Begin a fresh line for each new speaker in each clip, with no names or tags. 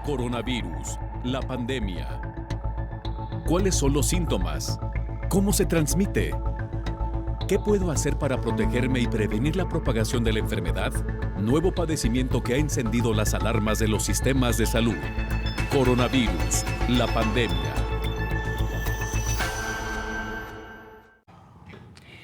Coronavirus, la pandemia. ¿Cuáles son los síntomas? ¿Cómo se transmite? ¿Qué puedo hacer para protegerme y prevenir la propagación de la enfermedad? Nuevo padecimiento que ha encendido las alarmas de los sistemas de salud. Coronavirus, la pandemia.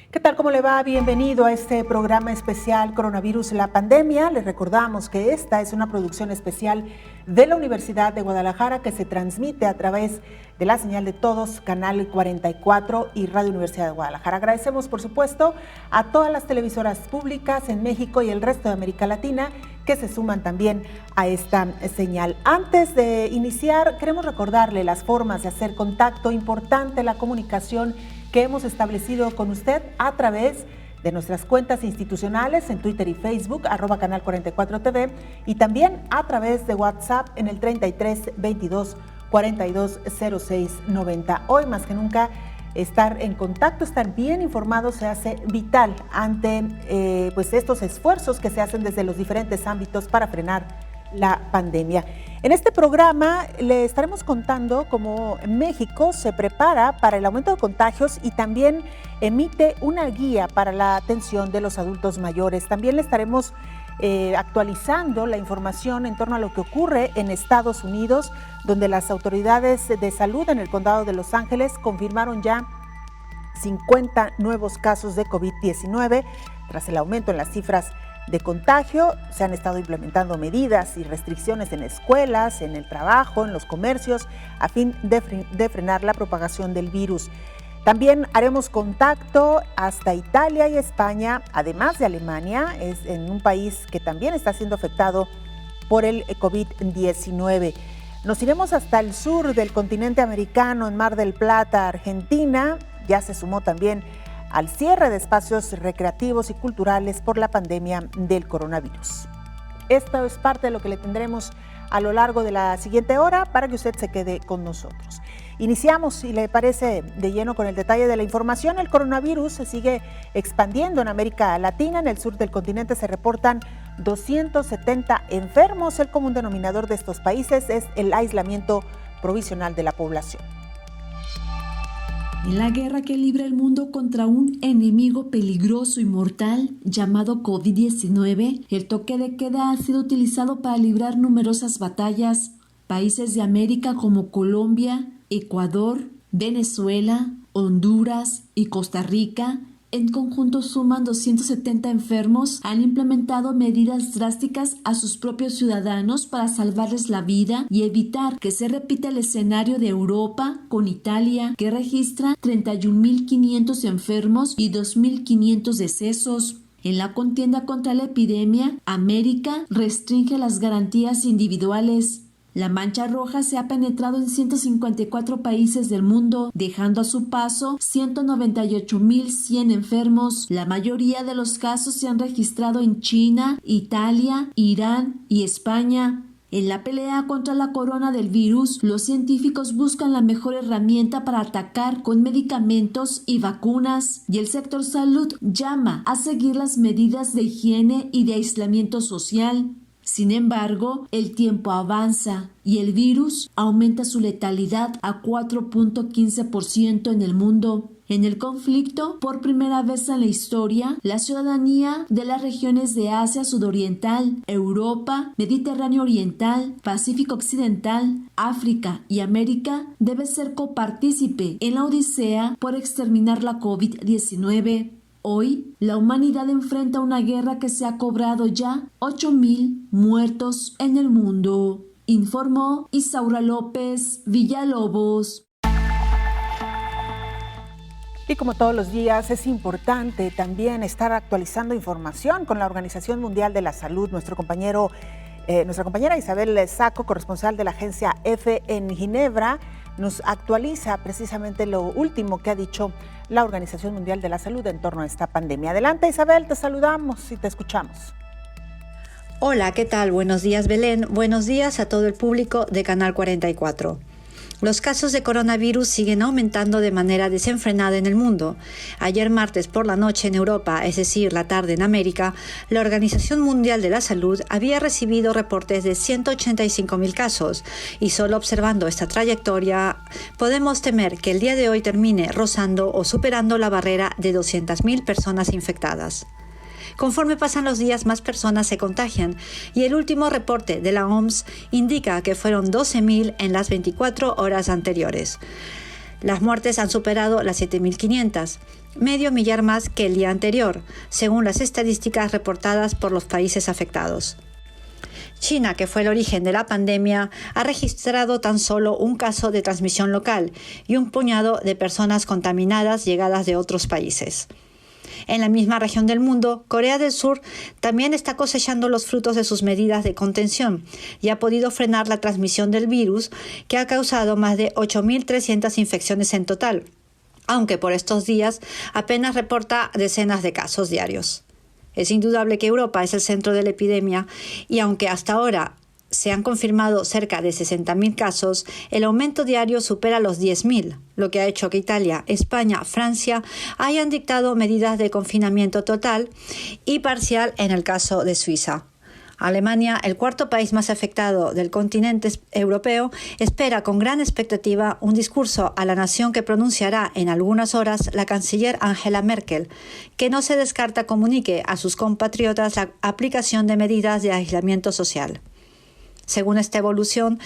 ¿Qué tal? ¿Cómo le va? Bienvenido a este programa especial Coronavirus, la pandemia. Les recordamos que esta es una producción especial de la Universidad de Guadalajara que se transmite a través de la señal de todos, Canal 44 y Radio Universidad de Guadalajara. Agradecemos, por supuesto, a todas las televisoras públicas en México y el resto de América Latina que se suman también a esta señal. Antes de iniciar, queremos recordarle las formas de hacer contacto. Importante la comunicación que hemos establecido con usted a través de nuestras cuentas institucionales en Twitter y Facebook, @Canal 44 TV, y también a través de WhatsApp en el 33 22 42 06 90. Hoy más que nunca estar en contacto, estar bien informados se hace vital ante pues estos esfuerzos que se hacen desde los diferentes ámbitos para frenar la pandemia. En este programa le estaremos contando cómo México se prepara para el aumento de contagios y también emite una guía para la atención de los adultos mayores. También le estaremos actualizando la información en torno a lo que ocurre en Estados Unidos, donde las autoridades de salud en el condado de Los Ángeles confirmaron ya 50 nuevos casos de COVID-19 tras el aumento en las cifras de contagio. Se han estado implementando medidas y restricciones en escuelas, en el trabajo, en los comercios, a fin de frenar la propagación del virus. También haremos contacto hasta Italia y España, además de Alemania, es en un país que también está siendo afectado por el COVID-19. Nos iremos hasta el sur del continente americano, en Mar del Plata, Argentina. Ya se sumó también al cierre de espacios recreativos y culturales por la pandemia del coronavirus. Esto es parte de lo que le tendremos a lo largo de la siguiente hora para que usted se quede con nosotros. Iniciamos, si le parece, de lleno con el detalle de la información. El coronavirus se sigue expandiendo en América Latina. En el sur del continente se reportan 270 enfermos. El común denominador de estos países es el aislamiento provisional de la población.
En la guerra que libra el mundo contra un enemigo peligroso y mortal llamado COVID-19, el toque de queda ha sido utilizado para librar numerosas batallas. Países de América como Colombia, Ecuador, Venezuela, Honduras y Costa Rica, en conjunto suman 270 enfermos, han implementado medidas drásticas a sus propios ciudadanos para salvarles la vida y evitar que se repita el escenario de Europa con Italia, que registra 31.500 enfermos y 2.500 decesos. En la contienda contra la epidemia, América restringe las garantías individuales. La mancha roja se ha penetrado en 154 países del mundo, dejando a su paso 198.100 enfermos. La mayoría de los casos se han registrado en China, Italia, Irán y España. En la pelea contra la corona del virus, los científicos buscan la mejor herramienta para atacar con medicamentos y vacunas, y el sector salud llama a seguir las medidas de higiene y de aislamiento social. Sin embargo, el tiempo avanza y el virus aumenta su letalidad a 4.15% en el mundo. En el conflicto, por primera vez en la historia, la ciudadanía de las regiones de Asia Sudoriental, Europa, Mediterráneo Oriental, Pacífico Occidental, África y América debe ser copartícipe en la odisea por exterminar la COVID-19. Hoy, la humanidad enfrenta una guerra que se ha cobrado ya 8.000 muertos en el mundo, informó Isaura López Villalobos.
Y como todos los días, es importante también estar actualizando información con la Organización Mundial de la Salud. Nuestra compañera Isabel Saco, corresponsal de la agencia EFE en Ginebra, nos actualiza precisamente lo último que ha dicho la Organización Mundial de la Salud en torno a esta pandemia. Adelante, Isabel, te saludamos y te escuchamos.
Hola, ¿qué tal? Buenos días, Belén. Buenos días a todo el público de Canal 44. Los casos de coronavirus siguen aumentando de manera desenfrenada en el mundo. Ayer martes por la noche en Europa, es decir, la tarde en América, la Organización Mundial de la Salud había recibido reportes de 185.000 casos y solo observando esta trayectoria podemos temer que el día de hoy termine rozando o superando la barrera de 200.000 personas infectadas. Conforme pasan los días, más personas se contagian y el último reporte de la OMS indica que fueron 12.000 en las 24 horas anteriores. Las muertes han superado las 7.500, medio millar más que el día anterior, según las estadísticas reportadas por los países afectados. China, que fue el origen de la pandemia, ha registrado tan solo un caso de transmisión local y un puñado de personas contaminadas llegadas de otros países. En la misma región del mundo, Corea del Sur también está cosechando los frutos de sus medidas de contención y ha podido frenar la transmisión del virus, que ha causado más de 8.300 infecciones en total, aunque por estos días apenas reporta decenas de casos diarios. Es indudable que Europa es el centro de la epidemia y aunque hasta ahora se han confirmado cerca de 60.000 casos, el aumento diario supera los 10.000, lo que ha hecho que Italia, España, Francia hayan dictado medidas de confinamiento total y parcial en el caso de Suiza. Alemania, el cuarto país más afectado del continente europeo, espera con gran expectativa un discurso a la nación que pronunciará en algunas horas la canciller Angela Merkel, que no se descarta comunique a sus compatriotas la aplicación de medidas de aislamiento social. Según esta evolución,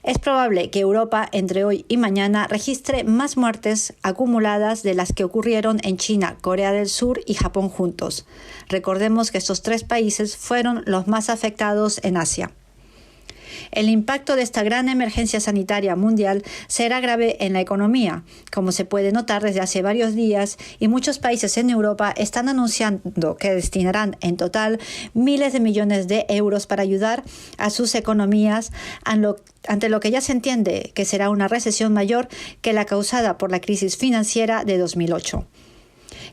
es probable que Europa entre hoy y mañana registre más muertes acumuladas de las que ocurrieron en China, Corea del Sur y Japón juntos. Recordemos que estos tres países fueron los más afectados en Asia. El impacto de esta gran emergencia sanitaria mundial será grave en la economía, como se puede notar desde hace varios días, y muchos países en Europa están anunciando que destinarán en total miles de millones de euros para ayudar a sus economías ante lo que ya se entiende que será una recesión mayor que la causada por la crisis financiera de 2008.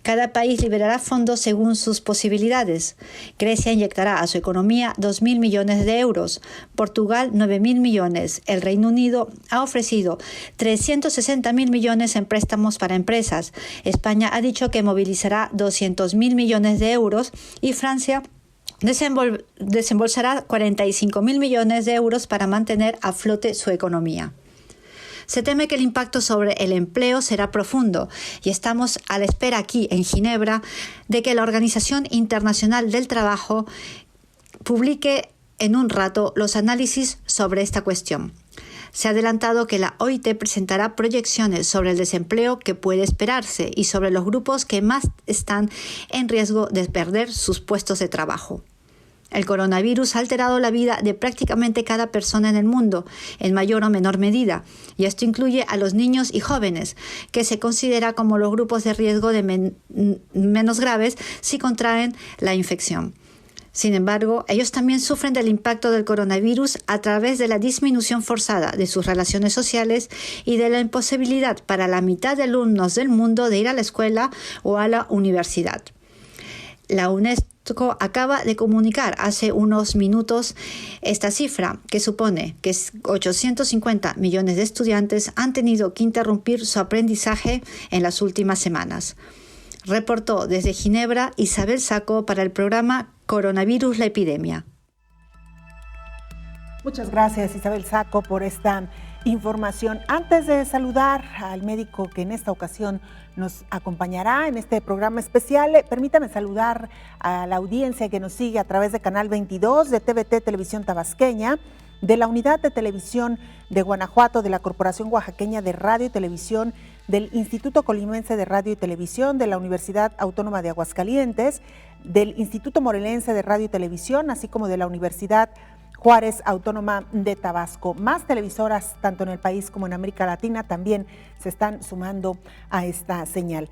Cada país liberará fondos según sus posibilidades. Grecia inyectará a su economía 2.000 millones de euros, Portugal 9.000 millones, el Reino Unido ha ofrecido 360.000 millones en préstamos para empresas, España ha dicho que movilizará 200.000 millones de euros y Francia desembolsará 45.000 millones de euros para mantener a flote su economía. Se teme que el impacto sobre el empleo será profundo y estamos a la espera aquí en Ginebra de que la Organización Internacional del Trabajo publique en un rato los análisis sobre esta cuestión. Se ha adelantado que la OIT presentará proyecciones sobre el desempleo que puede esperarse y sobre los grupos que más están en riesgo de perder sus puestos de trabajo. El coronavirus ha alterado la vida de prácticamente cada persona en el mundo, en mayor o menor medida, y esto incluye a los niños y jóvenes, que se considera como los grupos de riesgo de menos graves si contraen la infección. Sin embargo, ellos también sufren del impacto del coronavirus a través de la disminución forzada de sus relaciones sociales y de la imposibilidad para la mitad de alumnos del mundo de ir a la escuela o a la universidad. La UNESCO acaba de comunicar hace unos minutos esta cifra, que supone que 850 millones de estudiantes han tenido que interrumpir su aprendizaje en las últimas semanas. Reportó desde Ginebra Isabel Saco para el programa Coronavirus, la epidemia.
Muchas gracias, Isabel Saco, por esta información. Antes de saludar al médico que en esta ocasión nos acompañará en este programa especial, permítame saludar a la audiencia que nos sigue a través de Canal 22 de TVT Televisión Tabasqueña, de la Unidad de Televisión de Guanajuato, de la Corporación Oaxaqueña de Radio y Televisión, del Instituto Colimense de Radio y Televisión, de la Universidad Autónoma de Aguascalientes, del Instituto Morelense de Radio y Televisión, así como de la Universidad Juárez Autónoma de Tabasco. Más televisoras, tanto en el país como en América Latina, también se están sumando a esta señal.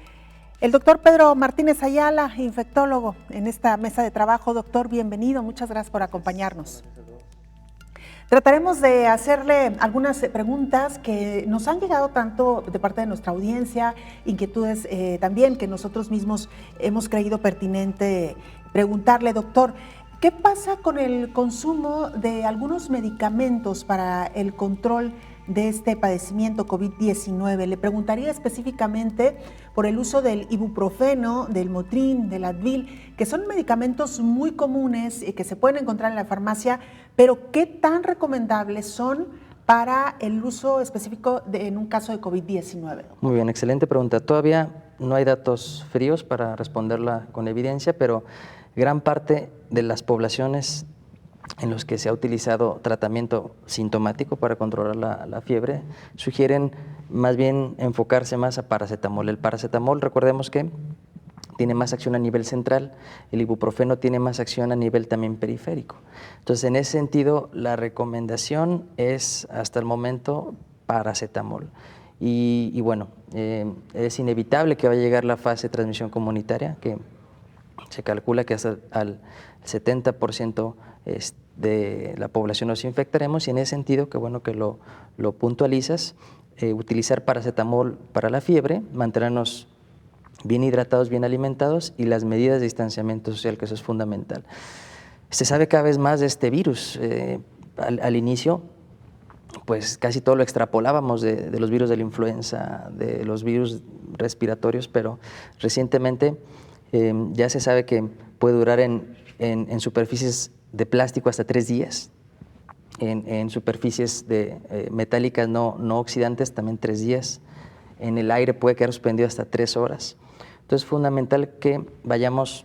El doctor Pedro Martínez Ayala, infectólogo, en esta mesa de trabajo. Doctor, bienvenido, muchas gracias por acompañarnos. Trataremos de hacerle algunas preguntas que nos han llegado tanto de parte de nuestra audiencia, inquietudes también que nosotros mismos hemos creído pertinente preguntarle, doctor. ¿Qué pasa con el consumo de algunos medicamentos para el control de este padecimiento COVID-19? Le preguntaría específicamente por el uso del ibuprofeno, del Motrin, del Advil, que son medicamentos muy comunes y que se pueden encontrar en la farmacia, pero ¿qué tan recomendables son para el uso específico en un caso de COVID-19?
Muy bien, excelente pregunta. Todavía no hay datos fríos para responderla con evidencia, pero gran parte de las poblaciones en los que se ha utilizado tratamiento sintomático para controlar la fiebre sugieren más bien enfocarse más a paracetamol. El paracetamol, recordemos que tiene más acción a nivel central, el ibuprofeno tiene más acción a nivel también periférico. Entonces, en ese sentido, la recomendación es, hasta el momento, paracetamol. Y bueno, es inevitable que va a llegar la fase de transmisión comunitaria, que se calcula que hasta al 70% de la población nos infectaremos, y en ese sentido, que bueno que lo puntualizas, utilizar paracetamol para la fiebre, mantenernos bien hidratados, bien alimentados, y las medidas de distanciamiento social, que eso es fundamental. Se sabe cada vez más de este virus. Al inicio, pues casi todo lo extrapolábamos de los virus de la influenza, de los virus respiratorios, pero recientemente ya se sabe que puede durar en superficies de plástico hasta 3 días, en superficies metálicas no oxidantes también 3 días, en el aire puede quedar suspendido hasta 3 horas. Entonces es fundamental que vayamos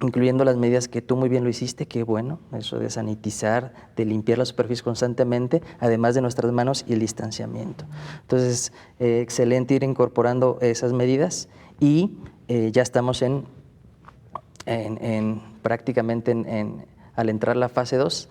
incluyendo las medidas que tú muy bien lo hiciste, que bueno, eso de sanitizar, de limpiar la superficie constantemente, además de nuestras manos y el distanciamiento. Entonces, excelente ir incorporando esas medidas, y ya estamos prácticamente al entrar la fase 2,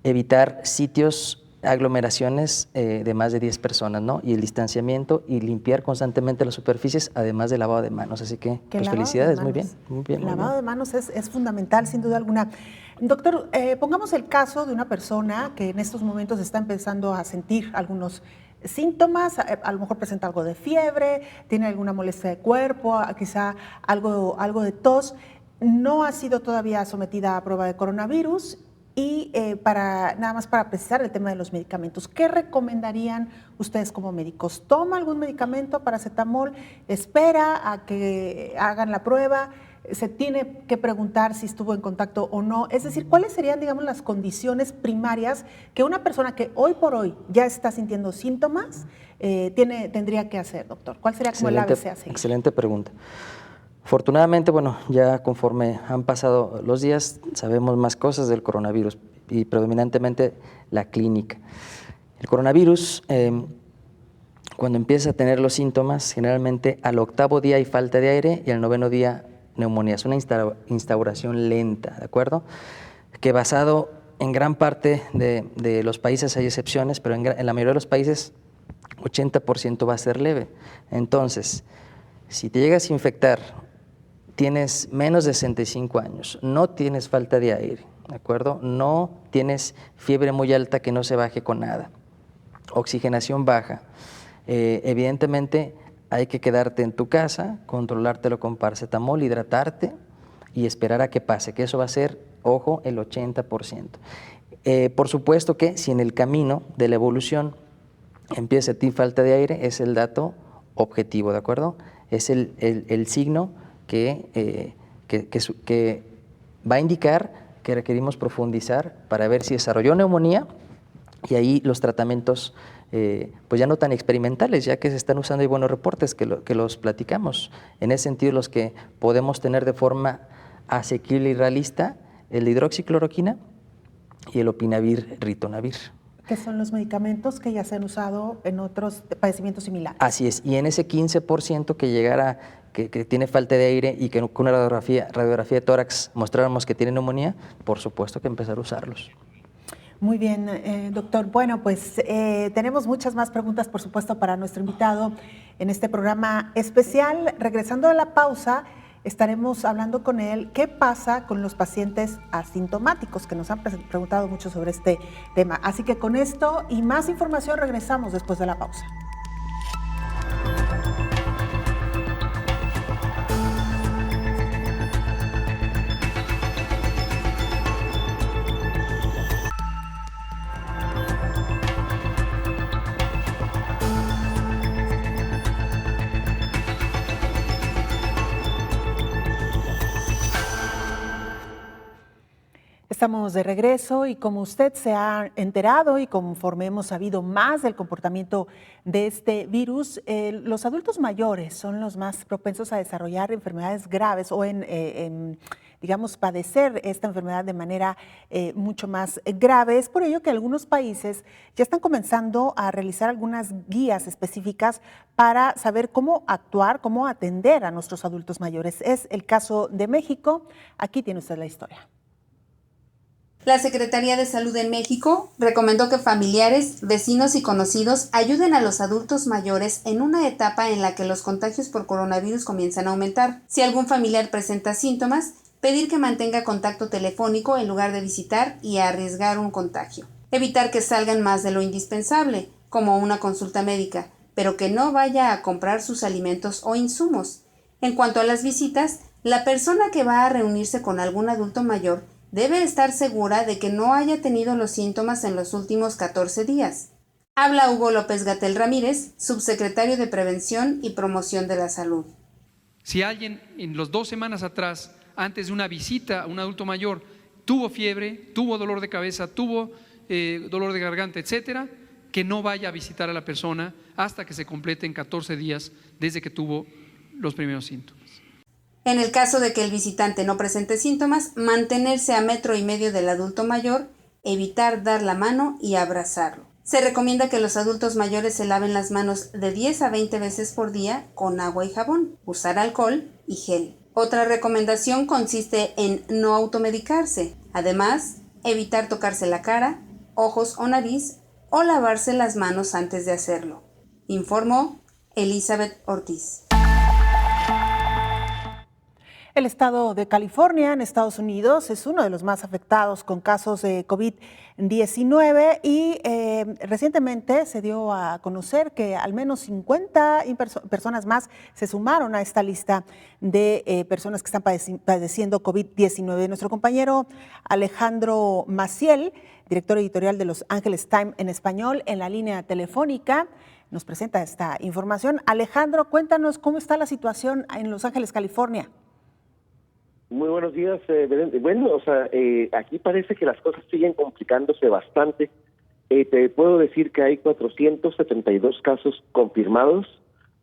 evitar sitios, aglomeraciones de más de 10 personas, ¿no? Y el distanciamiento y limpiar constantemente las superficies, además del lavado de manos. Así que pues felicidades, muy bien.
El lavado de manos es fundamental, sin duda alguna. Doctor, pongamos el caso de una persona que en estos momentos está empezando a sentir algunos síntomas, a lo mejor presenta algo de fiebre, tiene alguna molestia de cuerpo, quizá algo de tos, no ha sido todavía sometida a prueba de coronavirus. Y nada más para precisar el tema de los medicamentos, ¿qué recomendarían ustedes como médicos? ¿Toma algún medicamento, paracetamol? ¿Espera a que hagan la prueba? ¿Se tiene que preguntar si estuvo en contacto o no? Es decir, ¿cuáles serían, digamos, las condiciones primarias que una persona que hoy por hoy ya está sintiendo síntomas tendría que hacer, doctor? ¿Cuál sería como el ABC a seguir?
Excelente pregunta. Afortunadamente, bueno, ya conforme han pasado los días, sabemos más cosas del coronavirus, y predominantemente la clínica. El coronavirus, cuando empieza a tener los síntomas, generalmente al 8º día hay falta de aire y al 9º día neumonía. Es una instauración lenta, ¿de acuerdo? Que basado en gran parte de los países, hay excepciones, pero en la mayoría de los países 80% va a ser leve. Entonces, si te llegas a infectar, tienes menos de 65 años, no tienes falta de aire, ¿de acuerdo? No tienes fiebre muy alta que no se baje con nada, oxigenación baja. Evidentemente hay que quedarte en tu casa, controlártelo con paracetamol, hidratarte y esperar a que pase, que eso va a ser, ojo, el 80%. Por supuesto que si en el camino de la evolución empieza a sentir falta de aire, es el dato objetivo, ¿de acuerdo? Es el signo que va a indicar que requerimos profundizar para ver si desarrolló neumonía, y ahí los tratamientos pues ya no tan experimentales, ya que se están usando, y buenos reportes que los platicamos. En ese sentido, los que podemos tener de forma asequible y realista, el hidroxicloroquina y el opinavir ritonavir.
Que son los medicamentos que ya se han usado en otros padecimientos similares.
Así es, y en ese 15% que llegara, que tiene falta de aire y que con una radiografía de tórax mostráramos que tiene neumonía, por supuesto que empezar a usarlos.
Muy bien, doctor. Bueno, pues tenemos muchas más preguntas, por supuesto, para nuestro invitado en este programa especial. Regresando de la pausa, estaremos hablando con él qué pasa con los pacientes asintomáticos, que nos han preguntado mucho sobre este tema. Así que con esto y más información regresamos después de la pausa. Estamos de regreso y como usted se ha enterado y conforme hemos sabido más del comportamiento de este virus, los adultos mayores son los más propensos a desarrollar enfermedades graves o digamos, padecer esta enfermedad de manera mucho más grave. Es por ello que algunos países ya están comenzando a realizar algunas guías específicas para saber cómo actuar, cómo atender a nuestros adultos mayores. Es el caso de México. Aquí tiene usted la historia.
La Secretaría de Salud en México recomendó que familiares, vecinos y conocidos ayuden a los adultos mayores en una etapa en la que los contagios por coronavirus comienzan a aumentar. Si algún familiar presenta síntomas, pedir que mantenga contacto telefónico en lugar de visitar y arriesgar un contagio. Evitar que salgan más de lo indispensable, como una consulta médica, pero que no vaya a comprar sus alimentos o insumos. En cuanto a las visitas, la persona que va a reunirse con algún adulto mayor debe estar segura de que no haya tenido los síntomas en los últimos 14 días. Habla Hugo López-Gatell Ramírez, subsecretario de Prevención y Promoción de la Salud.
Si alguien en las 2 semanas atrás, antes de una visita a un adulto mayor, tuvo fiebre, tuvo dolor de cabeza, tuvo dolor de garganta, etcétera, que no vaya a visitar a la persona hasta que se completen 14 días desde que tuvo los primeros síntomas.
En el caso de que el visitante no presente síntomas, mantenerse a 1,5 metros del adulto mayor, evitar dar la mano y abrazarlo. Se recomienda que los adultos mayores se laven las manos de 10 a 20 veces por día con agua y jabón, usar alcohol y gel. Otra recomendación consiste en no automedicarse. Además, evitar tocarse la cara, ojos o nariz o lavarse las manos antes de hacerlo. Informó Elizabeth Ortiz.
El estado de California, en Estados Unidos, es uno de los más afectados con casos de COVID-19 y recientemente se dio a conocer que al menos 50 personas más se sumaron a esta lista de personas que están padeciendo COVID-19. Nuestro compañero Alejandro Maciel, director editorial de Los Angeles Times en español, en la línea telefónica, nos presenta esta información. Alejandro, cuéntanos cómo está la situación en Los Ángeles, California.
Muy buenos días, Bueno, aquí parece que las cosas siguen complicándose bastante. Te puedo decir que hay 472 casos confirmados,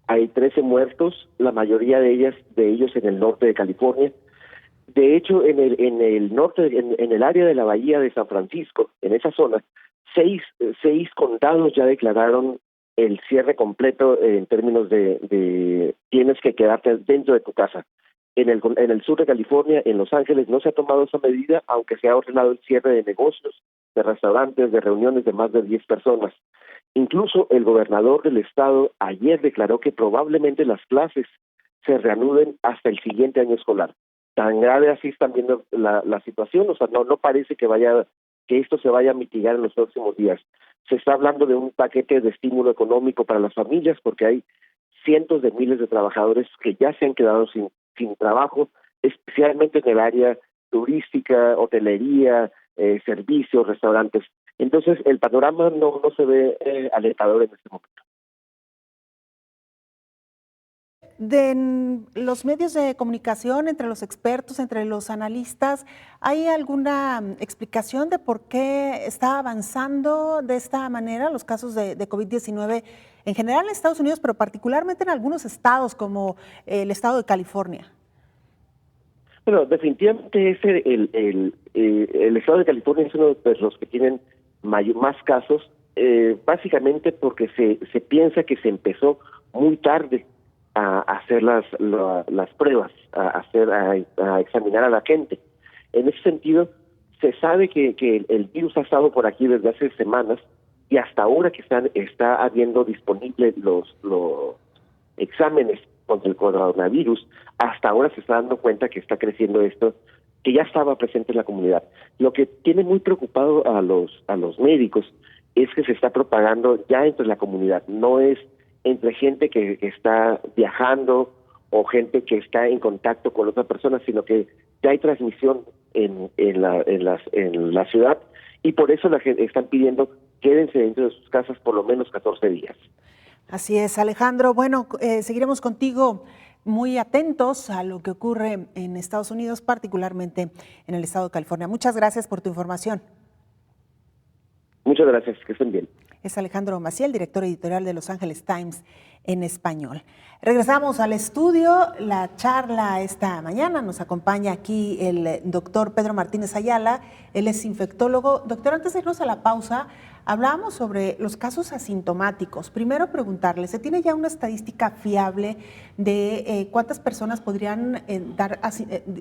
hay 13 muertos, la mayoría de ellos en el norte de California. De hecho, en el norte, en el área de la bahía de San Francisco, en esa zona, seis condados ya declararon el cierre completo en términos de tienes que quedarte dentro de tu casa. En el sur de California, en Los Ángeles, no se ha tomado esa medida, aunque se ha ordenado el cierre de negocios, de restaurantes, de reuniones de más de 10 personas. Incluso el gobernador del estado ayer declaró que probablemente las clases se reanuden hasta el siguiente año escolar. Tan grave así están viendo la situación, no parece que esto se vaya a mitigar en los próximos días. Se está hablando de un paquete de estímulo económico para las familias porque hay cientos de miles de trabajadores que ya se han quedado sin trabajo, especialmente en el área turística, hotelería, servicios, restaurantes. Entonces, el panorama no se ve alentador en este momento.
De los medios de comunicación, entre los expertos, entre los analistas, ¿hay alguna explicación de por qué está avanzando de esta manera los casos de COVID-19 en general en Estados Unidos, pero particularmente en algunos estados como el estado de California?
Bueno, definitivamente el estado de California es uno de los que tienen más casos, básicamente porque se piensa que se empezó muy tarde a hacer las pruebas, a examinar a la gente. En ese sentido, se sabe que el virus ha estado por aquí desde hace semanas y hasta ahora que está habiendo disponibles los exámenes contra el coronavirus, hasta ahora se está dando cuenta que está creciendo esto, que ya estaba presente en la comunidad. Lo que tiene muy preocupado a los médicos es que se está propagando ya entre la comunidad, no es entre gente que está viajando o gente que está en contacto con otra persona, sino que ya hay transmisión en la ciudad y por eso la gente están pidiendo quédense dentro de sus casas por lo menos 14 días.
Así es, Alejandro. Bueno, seguiremos contigo muy atentos a lo que ocurre en Estados Unidos, particularmente en el estado de California. Muchas gracias por tu información.
Muchas gracias, que estén bien.
Es Alejandro Maciel, director editorial de Los Angeles Times en español. Regresamos al estudio. La charla esta mañana nos acompaña aquí el doctor Pedro Martínez Ayala. Él es infectólogo. Doctor, antes de irnos a la pausa, hablábamos sobre los casos asintomáticos. Primero preguntarle, ¿se tiene ya una estadística fiable de cuántas personas podrían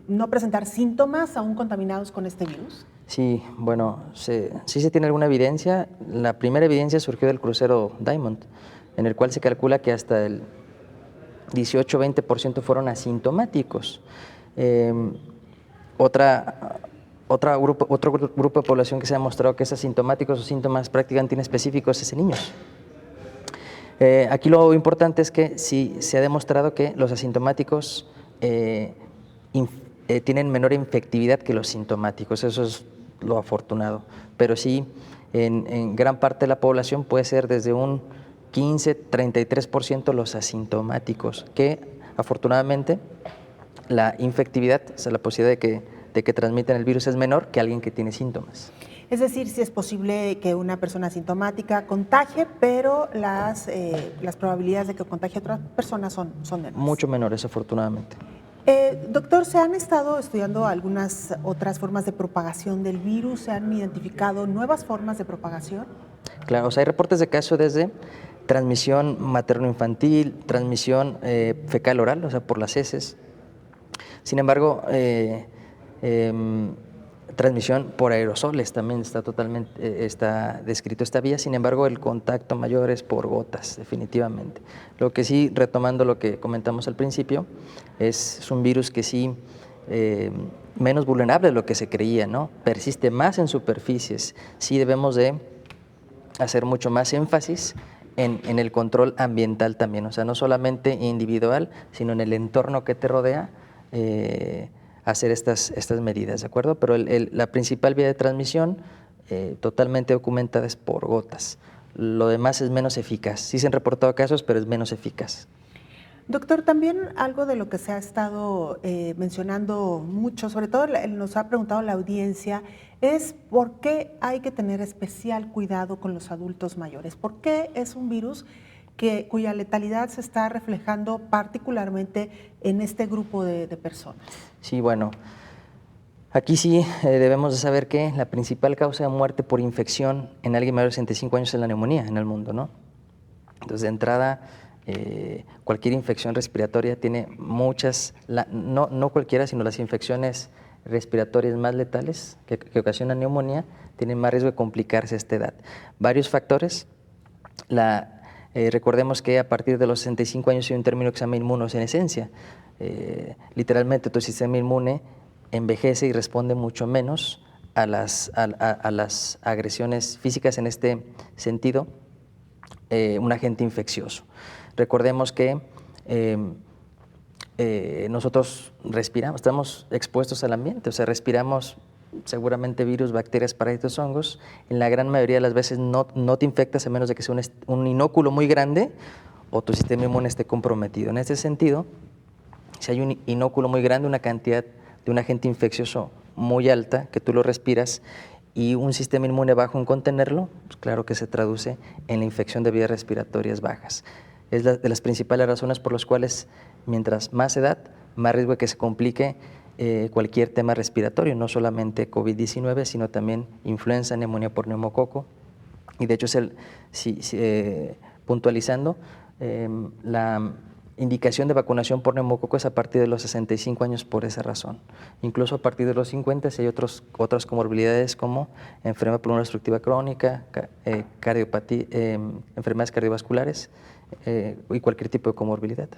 no presentar síntomas aún contaminados con este virus?
Sí, bueno, sí se tiene alguna evidencia. La primera evidencia surgió del crucero Diamond, en el cual se calcula que hasta el 18-20% fueron asintomáticos. Otro grupo de población que se ha mostrado que es asintomático o síntomas prácticamente inespecíficos es en niños. Aquí lo importante es que sí se ha demostrado que los asintomáticos tienen menor infectividad que los sintomáticos, eso es lo afortunado, pero sí en gran parte de la población puede ser desde un 15-33% los asintomáticos, que afortunadamente la infectividad, o sea, la posibilidad de que transmitan el virus es menor que alguien que tiene síntomas.
Es decir, si es posible que una persona asintomática contagie, pero las probabilidades de que contagie a otras personas son menores.
Mucho menores, afortunadamente.
Doctor, ¿se han estado estudiando algunas otras formas de propagación del virus? ¿Se han identificado nuevas formas de propagación?
Claro, o sea, hay reportes de casos desde transmisión materno-infantil, transmisión fecal-oral, o sea, por las heces. Sin embargo, transmisión por aerosoles también está descrito esta vía. Sin embargo, el contacto mayor es por gotas, definitivamente. Lo que sí, retomando lo que comentamos al principio, es un virus que sí menos vulnerable de lo que se creía, ¿no? Persiste más en superficies. Sí debemos de hacer mucho más énfasis en el control ambiental también, o sea, no solamente individual, sino en el entorno que te rodea, hacer estas medidas, ¿de acuerdo? Pero la principal vía de transmisión totalmente documentada es por gotas. Lo demás es menos eficaz. Sí se han reportado casos, pero es menos eficaz.
Doctor, también algo de lo que se ha estado mencionando mucho, sobre todo nos ha preguntado la audiencia, es por qué hay que tener especial cuidado con los adultos mayores. ¿Por qué es un virus cuya letalidad se está reflejando particularmente en este grupo de personas? Sí,
bueno, aquí sí debemos de saber que la principal causa de muerte por infección en alguien mayor de 65 años es la neumonía en el mundo, ¿no? Entonces, de entrada, cualquier infección respiratoria tiene muchas, no cualquiera, sino las infecciones respiratorias más letales que ocasionan neumonía tienen más riesgo de complicarse a esta edad. Varios factores. Recordemos que a partir de los 65 años hay un término que se llama inmunosenescencia. Literalmente tu sistema inmune envejece y responde mucho menos a las agresiones físicas, en este sentido, un agente infeccioso. Recordemos que nosotros respiramos, estamos expuestos al ambiente, o sea, respiramos seguramente virus, bacterias, parásitos, hongos. En la gran mayoría de las veces no te infectas a menos de que sea un inóculo muy grande o tu sistema inmune esté comprometido. En este sentido, si hay un inóculo muy grande, una cantidad de un agente infeccioso muy alta, que tú lo respiras, y un sistema inmune bajo en contenerlo, pues claro que se traduce en la infección de vías respiratorias bajas. Es de las principales razones por las cuales, mientras más edad, más riesgo de que se complique cualquier tema respiratorio, no solamente COVID-19, sino también influenza, neumonía por neumococo. Y de hecho, puntualizando, la indicación de vacunación por neumococo es a partir de los 65 años por esa razón. Incluso a partir de los 50 si hay otras comorbilidades como enfermedad pulmonar obstructiva crónica, cardiopatía, enfermedades cardiovasculares y cualquier tipo de comorbilidad.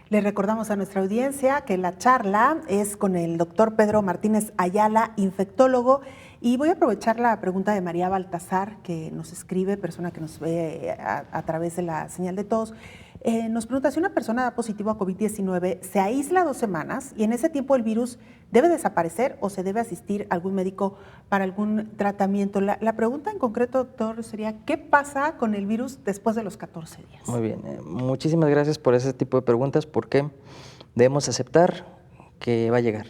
Le recordamos a nuestra audiencia que la charla es con el doctor Pedro Martínez Ayala, infectólogo, y voy a aprovechar la pregunta de María Baltasar, que nos escribe, persona que nos ve a través de la señal de todos. Nos pregunta si una persona da positivo a COVID-19 se aísla 2 semanas y en ese tiempo el virus debe desaparecer o se debe asistir a algún médico para algún tratamiento. La pregunta en concreto, doctor, sería ¿qué pasa con el virus después de los 14 días?
Muy bien, muchísimas gracias por ese tipo de preguntas porque debemos aceptar que va a llegar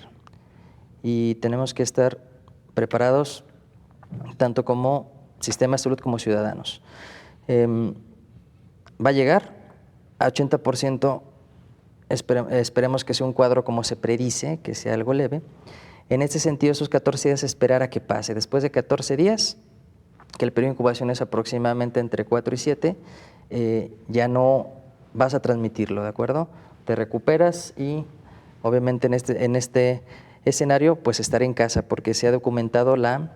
y tenemos que estar preparados tanto como sistema de salud como ciudadanos. Va a llegar a 80%, esperemos que sea un cuadro como se predice, que sea algo leve. En este sentido, esos 14 días esperar a que pase. Después de 14 días, que el periodo de incubación es aproximadamente entre 4 y 7, ya no vas a transmitirlo, ¿de acuerdo? Te recuperas y obviamente en este escenario pues estar en casa porque se ha documentado la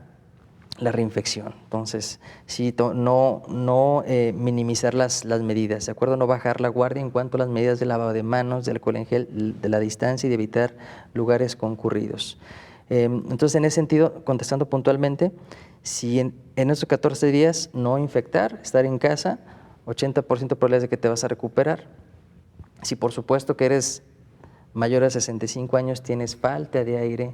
reinfección. Entonces, sí, no minimizar las medidas, ¿de acuerdo? No bajar la guardia en cuanto a las medidas de lavado de manos, del alcohol en gel, de la distancia y de evitar lugares concurridos. Entonces, en ese sentido, contestando puntualmente, si en esos 14 días no infectar, estar en casa, 80% de probabilidades de que te vas a recuperar. Si por supuesto que eres mayor a 65 años, tienes falta de aire,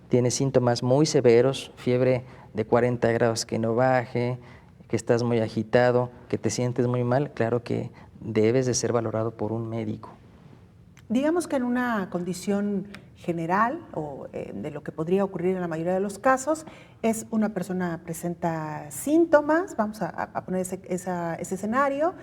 tienes síntomas muy severos, fiebre de 40 grados que no baje, que estás muy agitado, que te sientes muy mal, claro que debes de ser valorado por un médico.
Digamos que en una condición general o de lo que podría ocurrir en la mayoría de los casos, es una persona presenta síntomas, vamos a poner ese escenario,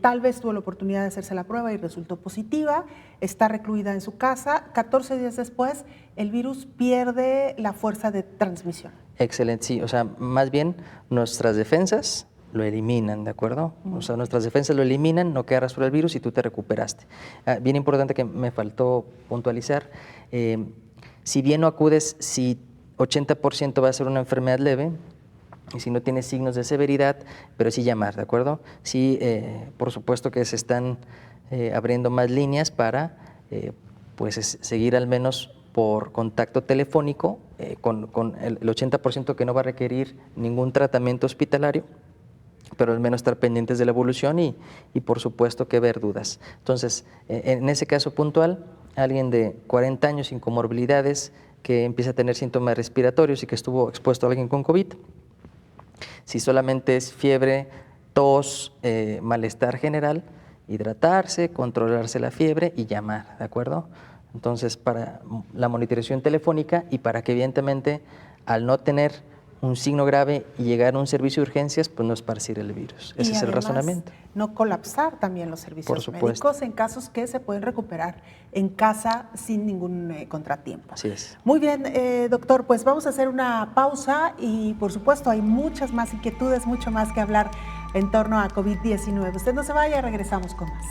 tal vez tuvo la oportunidad de hacerse la prueba y resultó positiva, está recluida en su casa, 14 días después el virus pierde la fuerza de transmisión. Excelente,
sí, o sea, más bien nuestras defensas lo eliminan, ¿de acuerdo? O sea, nuestras defensas lo eliminan, no queda rastro del virus y tú te recuperaste. Bien importante que me faltó puntualizar, si bien no acudes, si 80% va a ser una enfermedad leve, y si no tienes signos de severidad, pero sí llamar, ¿de acuerdo? Sí, por supuesto que se están abriendo más líneas para pues seguir al menos por contacto telefónico con el 80% que no va a requerir ningún tratamiento hospitalario, pero al menos estar pendientes de la evolución y por supuesto que ver dudas. Entonces, en ese caso puntual, alguien de 40 años sin comorbilidades que empieza a tener síntomas respiratorios y que estuvo expuesto a alguien con COVID, si solamente es fiebre, tos, malestar general, hidratarse, controlarse la fiebre y llamar, ¿de acuerdo? Entonces, para la monitorización telefónica y para que evidentemente al no tener un signo grave y llegar a un servicio de urgencias, pues no esparcir el virus. Ese es el razonamiento.
No colapsar también los servicios médicos en casos que se pueden recuperar en casa sin ningún contratiempo.
Así es.
Muy bien, doctor, pues vamos a hacer una pausa y por supuesto hay muchas más inquietudes, mucho más que hablar en torno a COVID-19. Usted no se vaya, regresamos con más.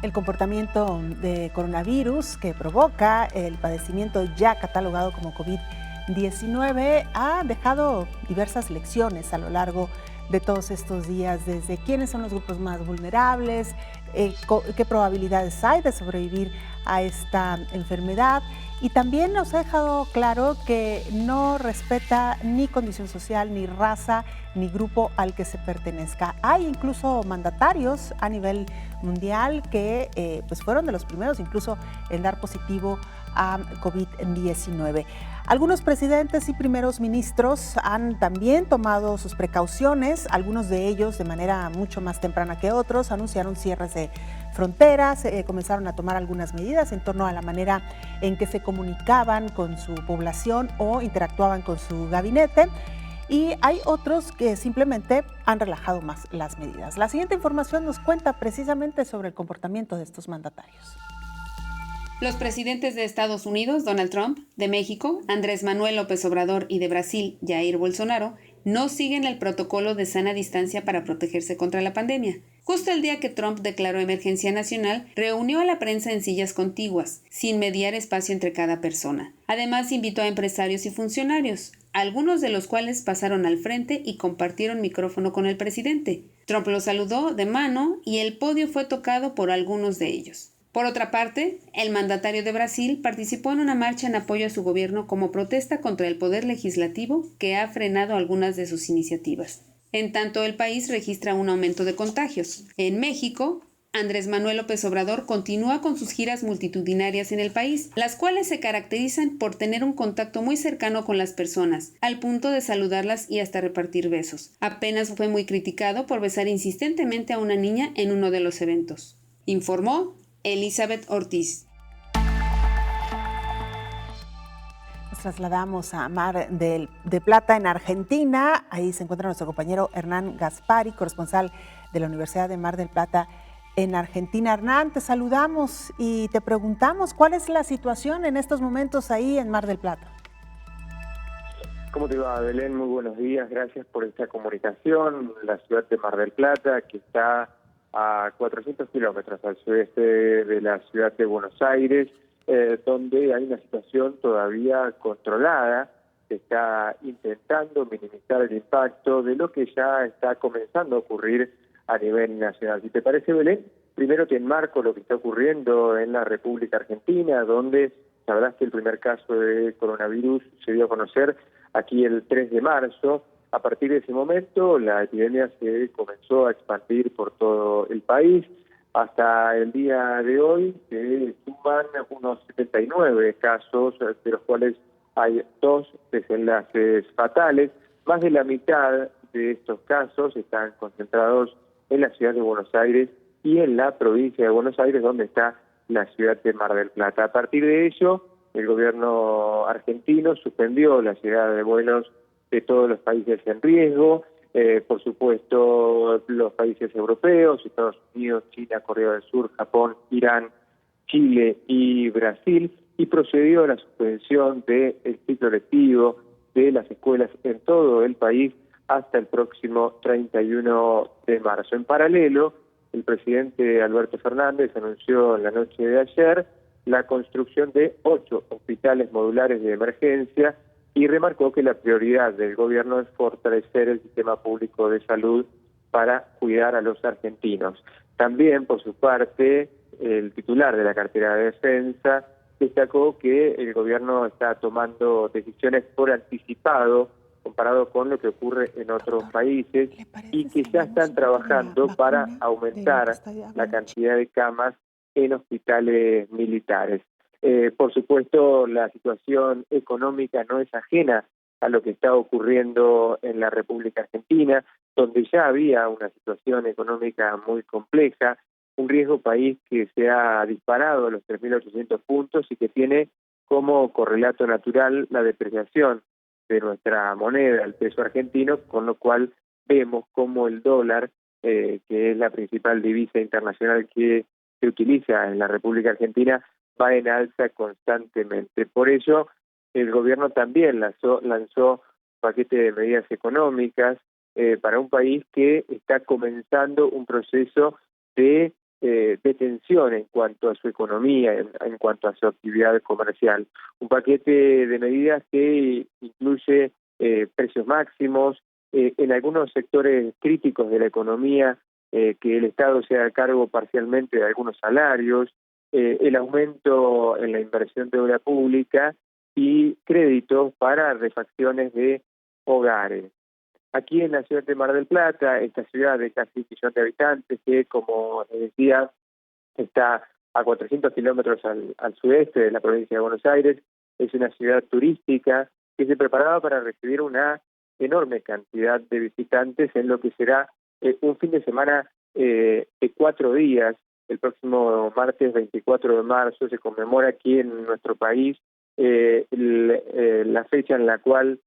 El comportamiento de coronavirus que provoca el padecimiento ya catalogado como COVID-19 ha dejado diversas lecciones a lo largo de todos estos días, desde quiénes son los grupos más vulnerables, qué probabilidades hay de sobrevivir a esta enfermedad, y también nos ha dejado claro que no respeta ni condición social, ni raza, ni grupo al que se pertenezca. Hay incluso mandatarios a nivel mundial que pues fueron de los primeros incluso en dar positivo a COVID-19. Algunos presidentes y primeros ministros han también tomado sus precauciones, algunos de ellos de manera mucho más temprana que otros, anunciaron cierres de fronteras, comenzaron a tomar algunas medidas en torno a la manera en que se comunicaban con su población o interactuaban con su gabinete. Y hay otros que simplemente han relajado más las medidas. La siguiente información nos cuenta precisamente sobre el comportamiento de estos mandatarios.
Los presidentes de Estados Unidos, Donald Trump, de México, Andrés Manuel López Obrador, y de Brasil, Jair Bolsonaro, no siguen el protocolo de sana distancia para protegerse contra la pandemia. Justo el día que Trump declaró emergencia nacional, reunió a la prensa en sillas contiguas, sin mediar espacio entre cada persona. Además, invitó a empresarios y funcionarios, algunos de los cuales pasaron al frente y compartieron micrófono con el presidente. Trump los saludó de mano y el podio fue tocado por algunos de ellos. Por otra parte, el mandatario de Brasil participó en una marcha en apoyo a su gobierno como protesta contra el poder legislativo que ha frenado algunas de sus iniciativas. En tanto, el país registra un aumento de contagios. En México, Andrés Manuel López Obrador continúa con sus giras multitudinarias en el país, las cuales se caracterizan por tener un contacto muy cercano con las personas, al punto de saludarlas y hasta repartir besos. Apenas fue muy criticado por besar insistentemente a una niña en uno de los eventos. Informó Elizabeth Ortiz.
Nos trasladamos a Mar de Plata, en Argentina. Ahí se encuentra nuestro compañero Hernán Gaspari, corresponsal de la Universidad de Mar del Plata en Argentina. Hernán, te saludamos y te preguntamos cuál es la situación en estos momentos ahí en Mar del Plata.
¿Cómo te va, Belén? Muy buenos días, gracias por esta comunicación. La ciudad de Mar del Plata, que está a 400 kilómetros al sudeste de la ciudad de Buenos Aires, donde hay una situación todavía controlada. Se está intentando minimizar el impacto de lo que ya está comenzando a ocurrir a nivel nacional. Si te parece, Belén, primero te enmarco lo que está ocurriendo en la República Argentina, donde sabrás que el primer caso de coronavirus se dio a conocer aquí el 3 de marzo. A partir de ese momento, la epidemia se comenzó a expandir por todo el país. Hasta el día de hoy se suman unos 79 casos, de los cuales hay 2 desenlaces fatales. Más de la mitad de estos casos están concentrados en la ciudad de Buenos Aires y en la provincia de Buenos Aires, donde está la ciudad de Mar del Plata. A partir de ello, el gobierno argentino suspendió la llegada de vuelos de todos los países en riesgo, por supuesto los países europeos, Estados Unidos, China, Corea del Sur, Japón, Irán, Chile y Brasil, y procedió a la suspensión del ciclo lectivo de las escuelas en todo el país hasta el próximo 31 de marzo. En paralelo, el presidente Alberto Fernández anunció en la noche de ayer la construcción de 8 hospitales modulares de emergencia y remarcó que la prioridad del gobierno es fortalecer el sistema público de salud para cuidar a los argentinos. También, por su parte, el titular de la cartera de Defensa destacó que el gobierno está tomando decisiones por anticipado comparado con lo que ocurre en otros países y que ya están trabajando para aumentar la cantidad de camas en hospitales militares. Por supuesto, la situación económica no es ajena a lo que está ocurriendo en la República Argentina, donde ya había una situación económica muy compleja, un riesgo país que se ha disparado a los 3.800 puntos y que tiene como correlato natural la depreciación de nuestra moneda, el peso argentino, con lo cual vemos como el dólar, que es la principal divisa internacional que se utiliza en la República Argentina, va en alza constantemente. Por ello, el gobierno también lanzó un paquete de medidas económicas para un país que está comenzando un proceso de tensión en cuanto a su economía, en cuanto a su actividad comercial. Un paquete de medidas que incluye precios máximos, en algunos sectores críticos de la economía, que el Estado se haga cargo parcialmente de algunos salarios, el aumento en la inversión de obra pública y créditos para refacciones de hogares. Aquí en la ciudad de Mar del Plata, esta ciudad de casi 1 millón de habitantes, que como les decía, está a 400 kilómetros al sudeste de la provincia de Buenos Aires, es una ciudad turística que se preparaba para recibir una enorme cantidad de visitantes en lo que será un fin de semana de 4 días. El próximo martes 24 de marzo se conmemora aquí en nuestro país la fecha en la cual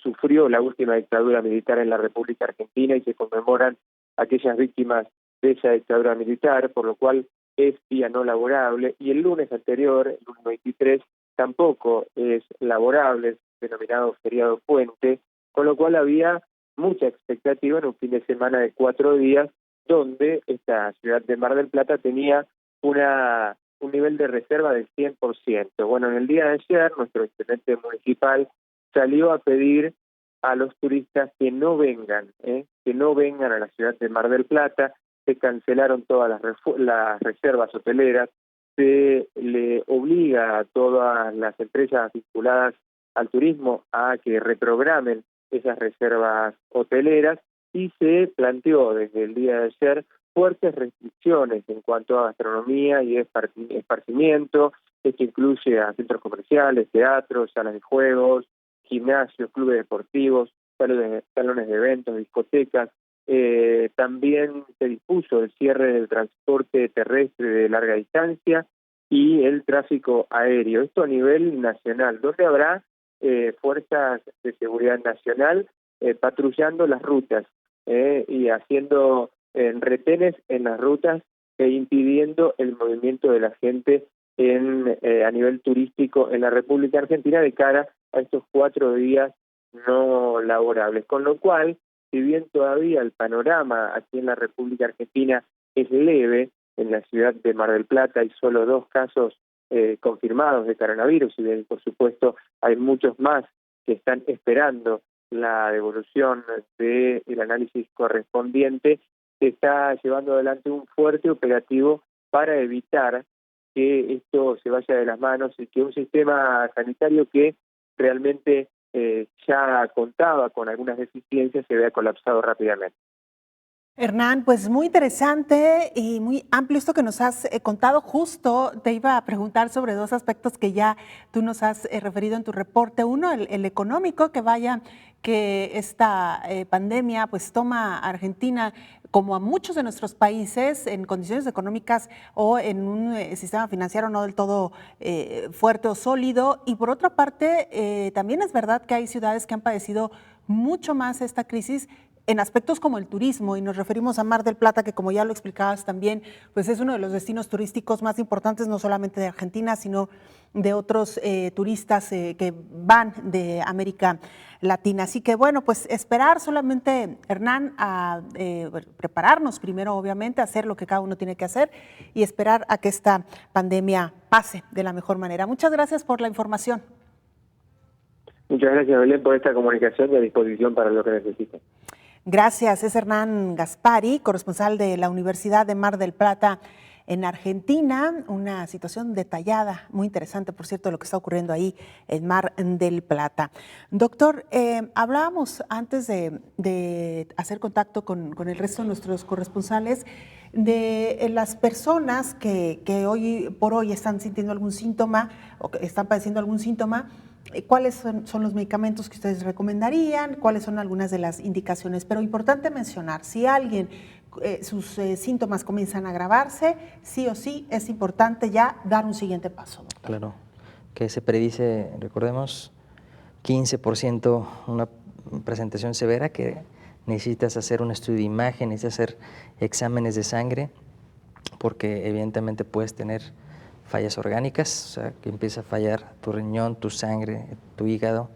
sufrió la última dictadura militar en la República Argentina y se conmemoran aquellas víctimas de esa dictadura militar, por lo cual es día no laborable, y el lunes anterior, el lunes 23, tampoco es laborable, es denominado feriado puente, con lo cual había mucha expectativa en un fin de semana de 4 días, donde esta ciudad de Mar del Plata tenía una un nivel de reserva del 100%. Bueno, en el día de ayer, nuestro intendente municipal salió a pedir a los turistas que no vengan a la ciudad de Mar del Plata. Se cancelaron todas las reservas hoteleras, se le obliga a todas las empresas vinculadas al turismo a que reprogramen esas reservas hoteleras y se planteó desde el día de ayer fuertes restricciones en cuanto a gastronomía y esparcimiento. Esto incluye a centros comerciales, teatros, salas de juegos, gimnasios, clubes deportivos, salones de eventos, discotecas. También se dispuso el cierre del transporte terrestre de larga distancia y el tráfico aéreo. Esto a nivel nacional, donde habrá fuerzas de seguridad nacional patrullando las rutas y haciendo retenes en las rutas e impidiendo el movimiento de la gente a nivel turístico en la República Argentina de cara a estos 4 días no laborables. Con lo cual, si bien todavía el panorama aquí en la República Argentina es leve, en la ciudad de Mar del Plata hay solo 2 casos confirmados de coronavirus, y bien, por supuesto hay muchos más que están esperando la devolución del análisis correspondiente. Se está llevando adelante un fuerte operativo para evitar que esto se vaya de las manos y que un sistema sanitario que realmente ya contaba con algunas deficiencias se vea colapsado rápidamente.
Hernán, pues muy interesante y muy amplio esto que nos has contado. Justo te iba a preguntar sobre 2 aspectos que ya tú nos has referido en tu reporte. Uno, el económico, que esta pandemia pues toma a Argentina, como a muchos de nuestros países, en condiciones económicas o en un sistema financiero no del todo fuerte o sólido. Y por otra parte, también es verdad que hay ciudades que han padecido mucho más esta crisis en aspectos como el turismo, y nos referimos a Mar del Plata, que como ya lo explicabas también, pues es uno de los destinos turísticos más importantes, no solamente de Argentina, sino de otros turistas que van de América Latina. Así que bueno, pues esperar solamente, Hernán, a prepararnos primero, obviamente, hacer lo que cada uno tiene que hacer y esperar a que esta pandemia pase de la mejor manera. Muchas gracias por la información.
Muchas gracias, Belén, por esta comunicación y a disposición para lo que necesiten.
Gracias, es Hernán Gaspari, corresponsal de la Universidad de Mar del Plata en Argentina. Una situación detallada, muy interesante, por cierto, de lo que está ocurriendo ahí en Mar del Plata. Doctor, hablábamos antes de hacer contacto con el resto de nuestros corresponsales de las personas que hoy por hoy están sintiendo algún síntoma o que están padeciendo algún síntoma. ¿Cuáles son los medicamentos que ustedes recomendarían? ¿Cuáles son algunas de las indicaciones? Pero importante mencionar, si alguien, sus síntomas comienzan a agravarse, sí o sí es importante ya dar un siguiente paso, doctor.
Claro, que se predice, recordemos, 15% una presentación severa, que necesitas hacer un estudio de imagen, necesitas hacer exámenes de sangre, porque evidentemente puedes tener fallas orgánicas, o sea, que empieza a fallar tu riñón, tu sangre, tu hígado,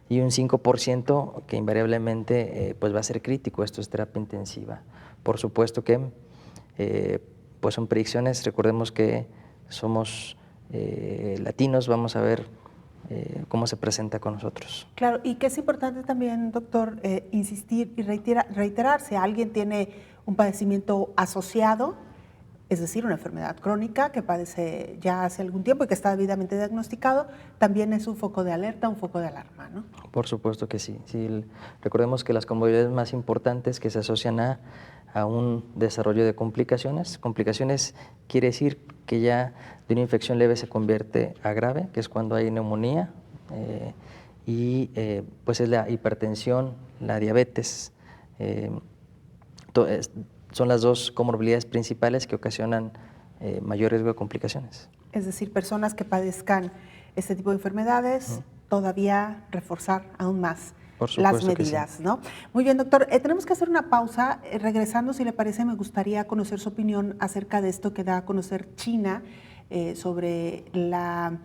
y un 5% que invariablemente pues va a ser crítico. Esto es terapia intensiva. Por supuesto que pues son predicciones. Recordemos que somos latinos, vamos a ver cómo se presenta con nosotros.
Claro, y que es importante también, doctor, insistir y reiterar, si alguien tiene un padecimiento asociado, es decir, una enfermedad crónica que padece ya hace algún tiempo y que está debidamente diagnosticado, también es un foco de alerta, un foco de alarma, ¿no? Por
supuesto que sí. Recordemos que las comorbilidades más importantes que se asocian a un desarrollo de complicaciones. Complicaciones quiere decir que ya de una infección leve se convierte a grave, que es cuando hay neumonía, pues es la hipertensión, la diabetes, son las 2 comorbilidades principales que ocasionan mayor riesgo de complicaciones.
Es decir, personas que padezcan este tipo de enfermedades, todavía reforzar aún más las medidas, ¿no? Muy bien, doctor. Tenemos que hacer una pausa. Regresando, si le parece, me gustaría conocer su opinión acerca de esto que da a conocer China sobre la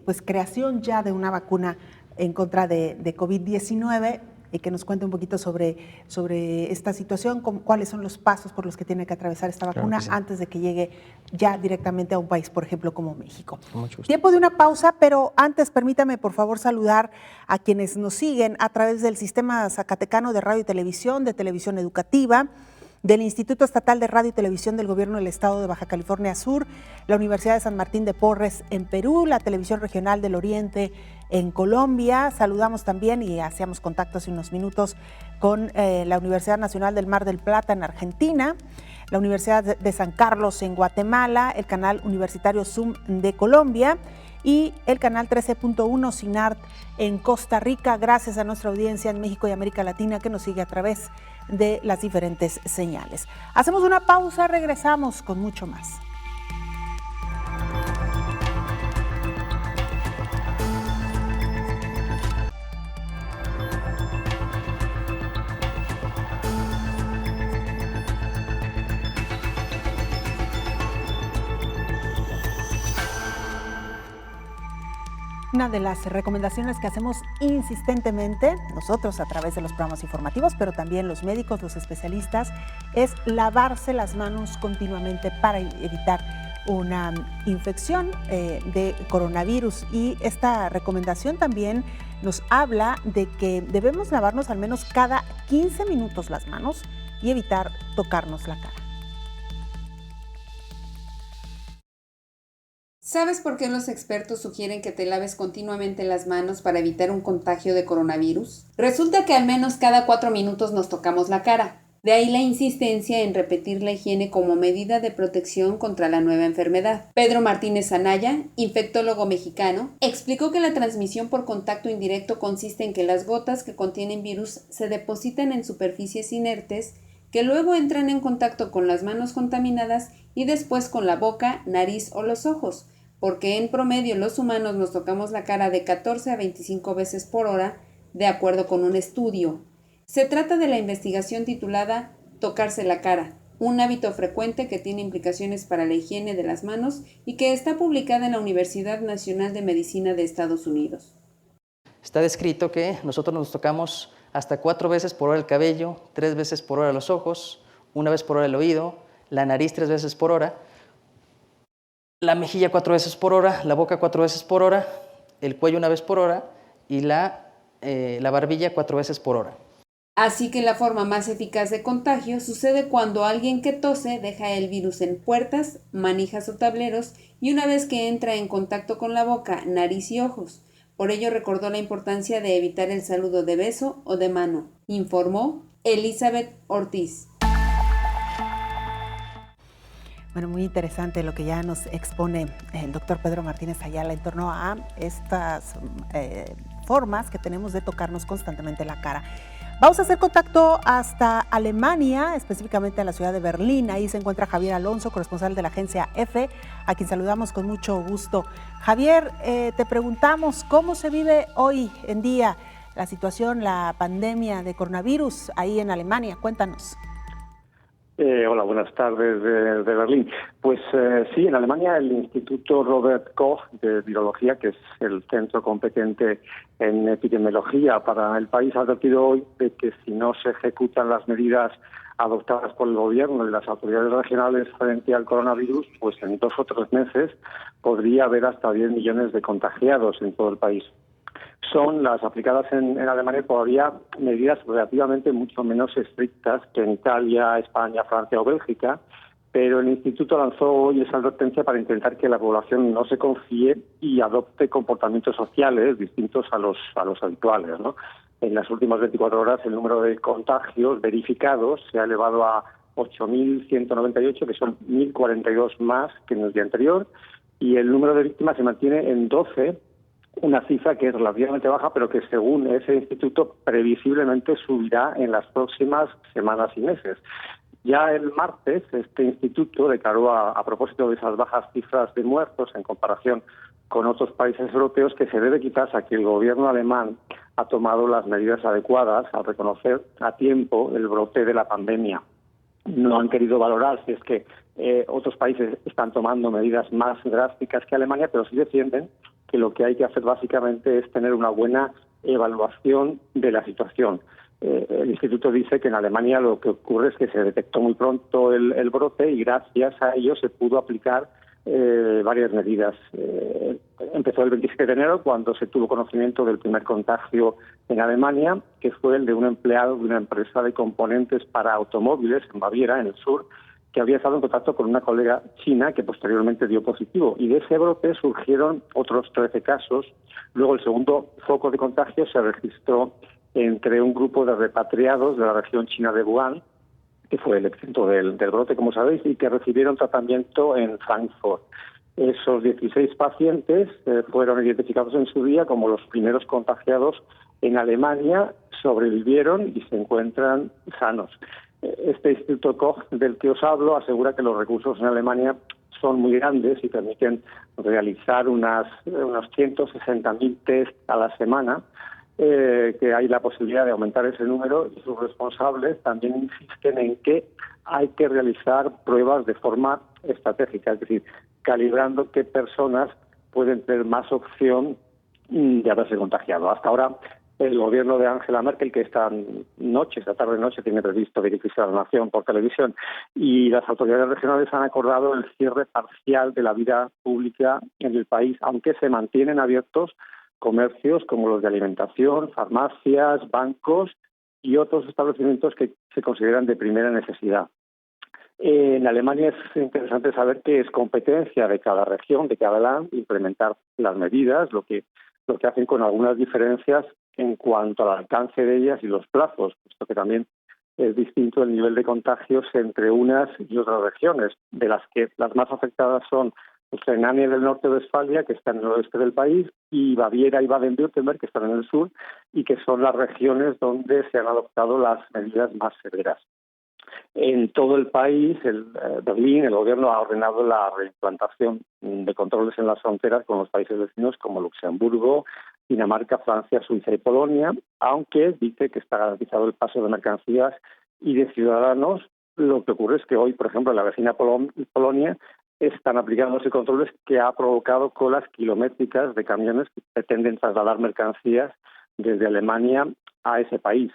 pues, creación ya de una vacuna en contra de COVID-19. que nos cuente un poquito sobre esta situación, cuáles son los pasos por los que tiene que atravesar esta vacuna antes de que llegue ya directamente a un país, por ejemplo, como México. Tiempo de una pausa, pero antes permítame, por favor, saludar a quienes nos siguen a través del Sistema Zacatecano de Radio y Televisión, de Televisión Educativa, del Instituto Estatal de Radio y Televisión del Gobierno del Estado de Baja California Sur, la Universidad de San Martín de Porres en Perú, la Televisión Regional del Oriente en Colombia. Saludamos también y hacíamos contacto hace unos minutos con la Universidad Nacional del Mar del Plata en Argentina, la Universidad de San Carlos en Guatemala, el canal universitario Zoom de Colombia y el canal 13.1 Cinart en Costa Rica, gracias a nuestra audiencia en México y América Latina que nos sigue a través de las diferentes señales. Hacemos una pausa, regresamos con mucho más. Una de las recomendaciones que hacemos insistentemente, nosotros a través de los programas informativos, pero también los médicos, los especialistas, es lavarse las manos continuamente para evitar una infección de coronavirus. Y esta recomendación también nos habla de que debemos lavarnos al menos cada 15 minutos las manos y evitar tocarnos la cara.
¿Sabes por qué los expertos sugieren que te laves continuamente las manos para evitar un contagio de coronavirus? Resulta que al menos cada 4 minutos nos tocamos la cara. De ahí la insistencia en repetir la higiene como medida de protección contra la nueva enfermedad. Pedro Martínez Anaya, infectólogo mexicano, explicó que la transmisión por contacto indirecto consiste en que las gotas que contienen virus se depositan en superficies inertes que luego entran en contacto con las manos contaminadas y después con la boca, nariz o los ojos, porque en promedio los humanos nos tocamos la cara de 14 a 25 veces por hora, de acuerdo con un estudio. Se trata de la investigación titulada Tocarse la cara, un hábito frecuente que tiene implicaciones para la higiene de las manos y que está publicada en la Universidad Nacional de Medicina de Estados Unidos.
Está descrito que nosotros nos tocamos hasta 4 veces por hora el cabello, 3 veces por hora los ojos, 1 vez por hora el oído, la nariz 3 veces por hora, la mejilla 4 veces por hora, la boca 4 veces por hora, el cuello 1 vez por hora y la barbilla 4 veces por hora.
Así que la forma más eficaz de contagio sucede cuando alguien que tose deja el virus en puertas, manijas o tableros y una vez que entra en contacto con la boca, nariz y ojos. Por ello recordó la importancia de evitar el saludo de beso o de mano, informó Elizabeth Ortiz.
Bueno, muy interesante lo que ya nos expone el doctor Pedro Martínez Ayala en torno a estas formas que tenemos de tocarnos constantemente la cara. Vamos a hacer contacto hasta Alemania, específicamente a la ciudad de Berlín. Ahí se encuentra Javier Alonso, corresponsal de la agencia EFE, a quien saludamos con mucho gusto. Javier, te preguntamos cómo se vive hoy en día la situación, la pandemia de coronavirus ahí en Alemania. Cuéntanos.
Hola, buenas tardes de Berlín. Pues sí, en Alemania el Instituto Robert Koch de Virología, que es el centro competente en epidemiología para el país, ha advertido hoy de que si no se ejecutan las medidas adoptadas por el gobierno y las autoridades regionales frente al coronavirus, pues en 2 o 3 meses podría haber hasta 10 millones de contagiados en todo el país. Son las aplicadas en Alemania todavía medidas relativamente mucho menos estrictas que en Italia, España, Francia o Bélgica, pero el Instituto lanzó hoy esa advertencia para intentar que la población no se confíe y adopte comportamientos sociales distintos a los habituales, ¿no? En las últimas 24 horas el número de contagios verificados se ha elevado a 8.198, que son 1.042 más que en el día anterior, y el número de víctimas se mantiene en 12, una cifra que es relativamente baja, pero que según ese instituto previsiblemente subirá en las próximas semanas y meses. Ya el martes este instituto declaró a propósito de esas bajas cifras de muertos en comparación con otros países europeos que se debe quizás a que el gobierno alemán ha tomado las medidas adecuadas al reconocer a tiempo el brote de la pandemia. No han querido valorar si es que otros países están tomando medidas más drásticas que Alemania, pero sí defienden que lo que hay que hacer básicamente es tener una buena evaluación de la situación. El instituto dice que en Alemania lo que ocurre es que se detectó muy pronto el brote y gracias a ello se pudo aplicar varias medidas. Empezó el 27 de enero cuando se tuvo conocimiento del primer contagio en Alemania, que fue el de un empleado de una empresa de componentes para automóviles en Baviera, en el sur, que había estado en contacto con una colega china que posteriormente dio positivo. Y de ese brote surgieron otros 13 casos. Luego el segundo foco de contagio se registró entre un grupo de repatriados de la región china de Wuhan, que fue el epicentro del brote, como sabéis, y que recibieron tratamiento en Frankfurt. Esos 16 pacientes fueron identificados en su día como los primeros contagiados en Alemania, sobrevivieron y se encuentran sanos. Este Instituto Koch del que os hablo asegura que los recursos en Alemania son muy grandes y permiten realizar unos 160.000 test a la semana, que hay la posibilidad de aumentar ese número, y sus responsables también insisten en que hay que realizar pruebas de forma estratégica, es decir, calibrando qué personas pueden tener más opción de haberse contagiado. Hasta ahora, el gobierno de Angela Merkel, que esta tarde-noche, tiene previsto dirigirse a la nación por televisión, y las autoridades regionales han acordado el cierre parcial de la vida pública en el país, aunque se mantienen abiertos comercios como los de alimentación, farmacias, bancos y otros establecimientos que se consideran de primera necesidad. En Alemania es interesante saber que es competencia de cada región, de cada land, implementar las medidas, lo que hacen con algunas diferencias en cuanto al alcance de ellas y los plazos, puesto que también es distinto el nivel de contagios entre unas y otras regiones, de las que las más afectadas son Renania del Norte de Westfalia, que está en el oeste del país, y Baviera y Baden-Württemberg, que están en el sur, y que son las regiones donde se han adoptado las medidas más severas. En todo el país, Berlín, el gobierno ha ordenado la reimplantación de controles en las fronteras con los países vecinos como Luxemburgo, Dinamarca, Francia, Suiza y Polonia, aunque dice que está garantizado el paso de mercancías y de ciudadanos. Lo que ocurre es que hoy, por ejemplo, en la vecina Polonia están aplicándose controles que ha provocado colas kilométricas de camiones que pretenden trasladar mercancías desde Alemania a ese país.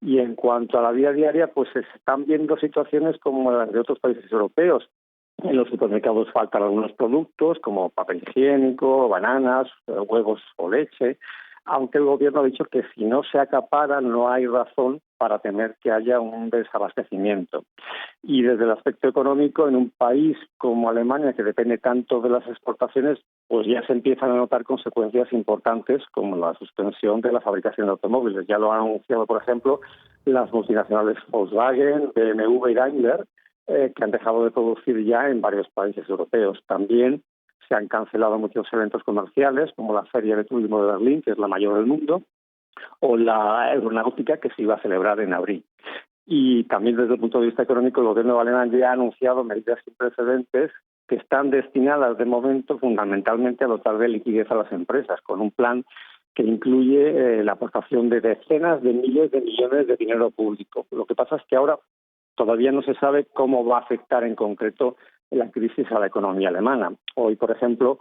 Y en cuanto a la vida diaria, pues se están viendo situaciones como las de otros países europeos. En los supermercados faltan algunos productos como papel higiénico, bananas, huevos o leche, aunque el gobierno ha dicho que si no se acapara no hay razón para temer que haya un desabastecimiento. Y desde el aspecto económico, en un país como Alemania, que depende tanto de las exportaciones, pues ya se empiezan a notar consecuencias importantes como la suspensión de la fabricación de automóviles. Ya lo han anunciado, por ejemplo, las multinacionales Volkswagen, BMW y Daimler, que han dejado de producir ya en varios países europeos. También se han cancelado muchos eventos comerciales, como la Feria de Turismo de Berlín, que es la mayor del mundo, o la aeronáutica, que se iba a celebrar en abril. Y también desde el punto de vista económico, el gobierno alemán ya ha anunciado medidas sin precedentes que están destinadas de momento fundamentalmente a dotar de liquidez a las empresas, con un plan que incluye la aportación de decenas de miles de millones de dinero público. Lo que pasa es que ahora todavía no se sabe cómo va a afectar en concreto la crisis a la economía alemana. Hoy, por ejemplo,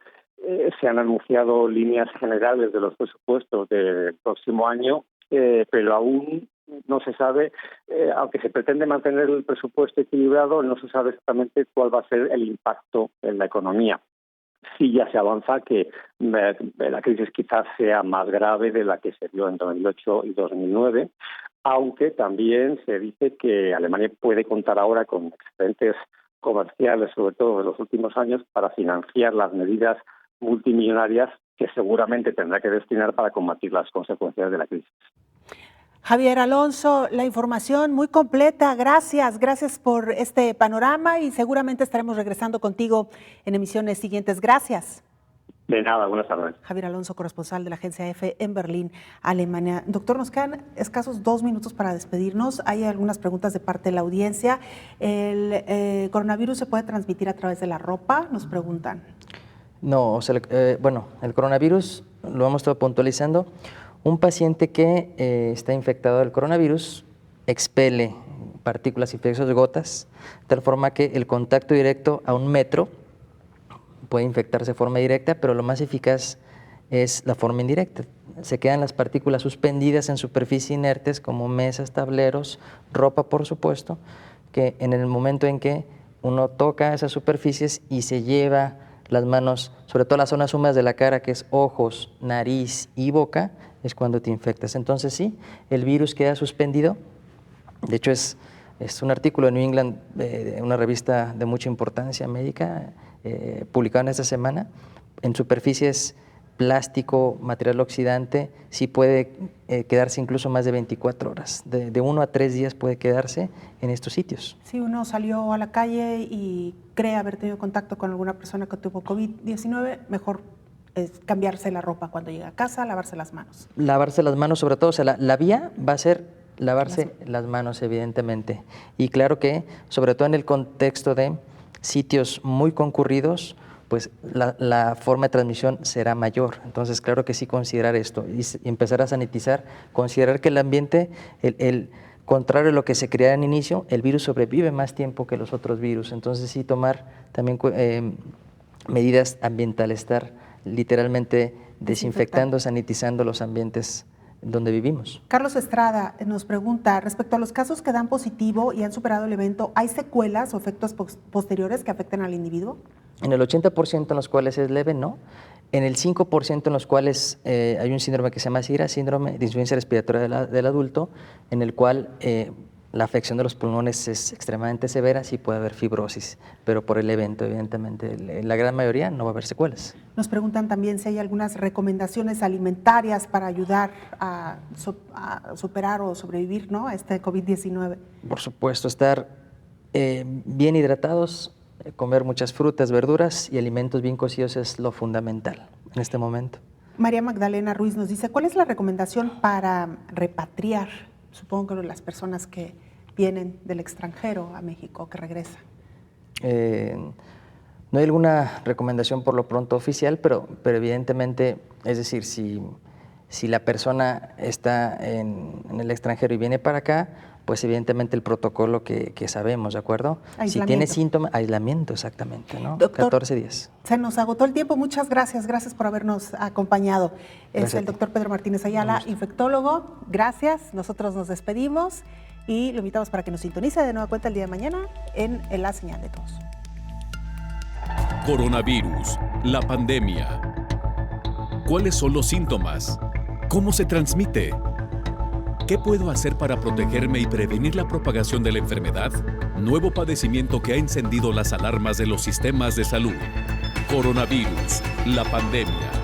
se han anunciado líneas generales de los presupuestos del próximo año, pero aún no se sabe, aunque se pretende mantener el presupuesto equilibrado, no se sabe exactamente cuál va a ser el impacto en la economía. Sí ya se avanza que la crisis quizás sea más grave de la que se vio en 2008 y 2009, aunque también se dice que Alemania puede contar ahora con excedentes comerciales, sobre todo de los últimos años, para financiar las medidas multimillonarias que seguramente tendrá que destinar para combatir las consecuencias de la crisis.
Javier Alonso, la información muy completa, gracias por este panorama y seguramente estaremos regresando contigo en emisiones siguientes. Gracias.
De nada, buenas tardes.
Javier Alonso, corresponsal de la agencia EFE en Berlín, Alemania. Doctor, nos quedan escasos 2 minutos para despedirnos. Hay algunas preguntas de parte de la audiencia. ¿El coronavirus se puede transmitir a través de la ropa? Nos preguntan.
No, o sea, el coronavirus lo hemos estado puntualizando. Un paciente que está infectado del coronavirus expele partículas infecciosas, gotas, de tal forma que el contacto directo a 1 metro puede infectarse de forma directa, pero lo más eficaz es la forma indirecta. se quedan las partículas suspendidas en superficies inertes como mesas, tableros, ropa, por supuesto, que en el momento en que uno toca esas superficies y se lleva las manos, sobre todo las zonas húmedas de la cara, que es ojos, nariz y boca, es cuando te infectas. Entonces sí, el virus queda suspendido. De hecho, es un artículo de New England, una revista de mucha importancia médica, publicado en esta semana, en superficies plástico, material oxidante, sí puede quedarse incluso más de 24 horas. De 1 a 3 días puede quedarse en estos sitios.
Si uno salió a la calle y cree haber tenido contacto con alguna persona que tuvo COVID-19, mejor es cambiarse la ropa cuando llega a casa, lavarse las manos.
Lavarse las manos sobre todo, o sea, la vía va a ser lavarse las manos, evidentemente. Y claro que, sobre todo en el contexto de sitios muy concurridos, pues la forma de transmisión será mayor. Entonces, claro que sí, considerar esto y empezar a sanitizar, considerar que el ambiente, el contrario a lo que se creía en inicio, el virus sobrevive más tiempo que los otros virus. Entonces, sí, tomar también medidas ambientales, estar literalmente desinfectando, sanitizando los ambientes donde vivimos.
Carlos Estrada nos pregunta, respecto a los casos que dan positivo y han superado el evento, ¿hay secuelas o efectos posteriores que afecten al individuo?
En el 80% en los cuales es leve, no. En el 5% en los cuales hay un síndrome que se llama SIRA, síndrome de insuficiencia respiratoria del adulto, en el cual la afección de los pulmones es extremadamente severa, sí puede haber fibrosis, pero por el evento, evidentemente, en la gran mayoría no va a haber secuelas.
Nos preguntan también si hay algunas recomendaciones alimentarias para ayudar a superar o sobrevivir, ¿no?, a este COVID-19.
Por supuesto, estar bien hidratados, comer muchas frutas, verduras y alimentos bien cocidos es lo fundamental en este momento.
María Magdalena Ruiz nos dice, ¿cuál es la recomendación para repatriar, supongo que las personas que vienen del extranjero a México, que regresan?
No hay alguna recomendación por lo pronto oficial, pero evidentemente, es decir, si la persona está en el extranjero y viene para acá, pues evidentemente el protocolo que sabemos, ¿de acuerdo? Si tiene síntomas, aislamiento, exactamente, ¿no?
Doctor,
14 días.
Se nos agotó el tiempo, muchas gracias por habernos acompañado. Es el doctor Pedro Martínez Ayala, infectólogo, gracias, nosotros nos despedimos y lo invitamos para que nos sintonice de nueva cuenta el día de mañana en La Señal de Todos.
Coronavirus, la pandemia. ¿Cuáles son los síntomas? ¿Cómo se transmite? ¿Qué puedo hacer para protegerme y prevenir la propagación de la enfermedad? Nuevo padecimiento que ha encendido las alarmas de los sistemas de salud. Coronavirus, la pandemia.